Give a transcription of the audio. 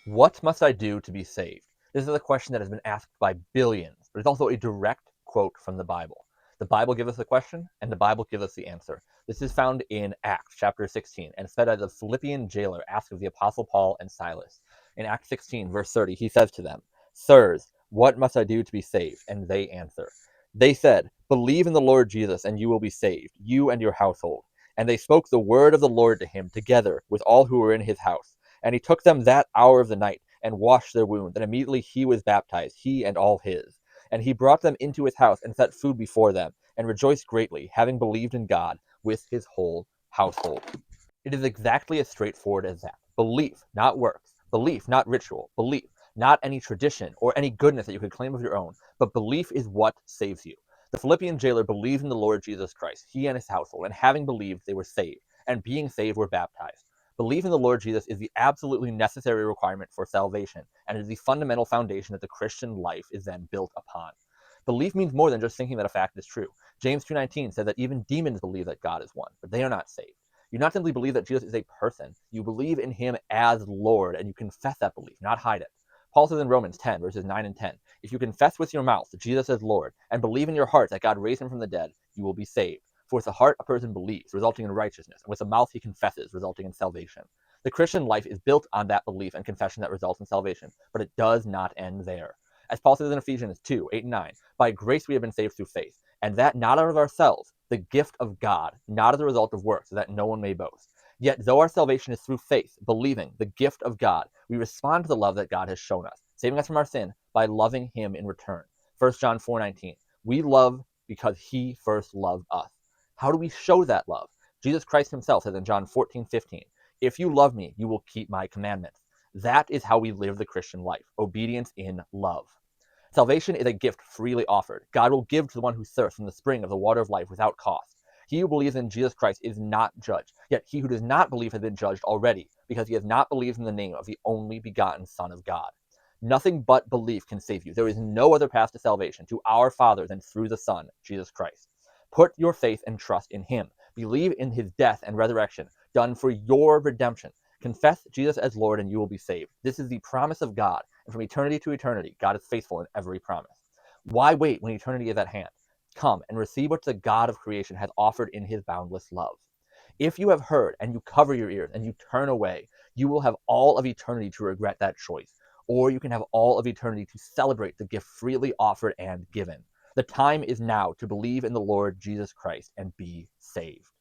What must I do to be saved? This is a question that has been asked by billions, but it's also a direct quote from the Bible. The Bible gives us the question, and the Bible gives us the answer. This is found in Acts chapter 16, and it's said as the Philippian jailer asked of the Apostle Paul and Silas. In Acts 16, verse 30, he says to them, "Sirs, what must I do to be saved?" And they answer. They said, "Believe in the Lord Jesus, and you will be saved, you and your household." And they spoke the word of the Lord to him together with all who were in his house. And he took them that hour of the night, and washed their wounds. And immediately he was baptized, he and all his. And he brought them into his house, and set food before them, and rejoiced greatly, having believed in God with his whole household. It is exactly as straightforward as that. Belief, not works. Belief, not ritual. Belief, not any tradition or any goodness that you could claim of your own, but belief is what saves you. The Philippian jailer believed in the Lord Jesus Christ, he and his household, and having believed, they were saved, and being saved, were baptized. Belief in the Lord Jesus is the absolutely necessary requirement for salvation, and is the fundamental foundation that the Christian life is then built upon. Belief means more than just thinking that a fact is true. James 2:19 says that even demons believe that God is one, but they are not saved. You not simply believe that Jesus is a person, you believe in him as Lord, and you confess that belief, not hide it. Paul says in Romans 10, verses 9 and 10, if you confess with your mouth that Jesus is Lord, and believe in your heart that God raised him from the dead, you will be saved. For with the heart a person believes, resulting in righteousness, and with the mouth he confesses, resulting in salvation. The Christian life is built on that belief and confession that results in salvation, but it does not end there. As Paul says in Ephesians 2, 8 and 9, by grace we have been saved through faith, and that not out of ourselves, the gift of God, not as a result of works, so that no one may boast. Yet though our salvation is through faith, believing, the gift of God, we respond to the love that God has shown us, saving us from our sin by loving him in return. 1 John 4:19, we love because he first loved us. How do we show that love? Jesus Christ himself says in John 14:15, if you love me, you will keep my commandments. That is how we live the Christian life, obedience in love. Salvation is a gift freely offered. God will give to the one who thirsts from the spring of the water of life without cost. He who believes in Jesus Christ is not judged, yet he who does not believe has been judged already, because he has not believed in the name of the only begotten Son of God. Nothing but belief can save you. There is no other path to salvation, to our Father, than through the Son, Jesus Christ. Put your faith and trust in him. Believe in his death and resurrection, done for your redemption. Confess Jesus as Lord and you will be saved. This is the promise of God, and from eternity to eternity, God is faithful in every promise. Why wait when eternity is at hand? Come and receive what the God of creation has offered in his boundless love. If you have heard and you cover your ears and you turn away, you will have all of eternity to regret that choice, or you can have all of eternity to celebrate the gift freely offered and given. The time is now to believe in the Lord Jesus Christ and be saved.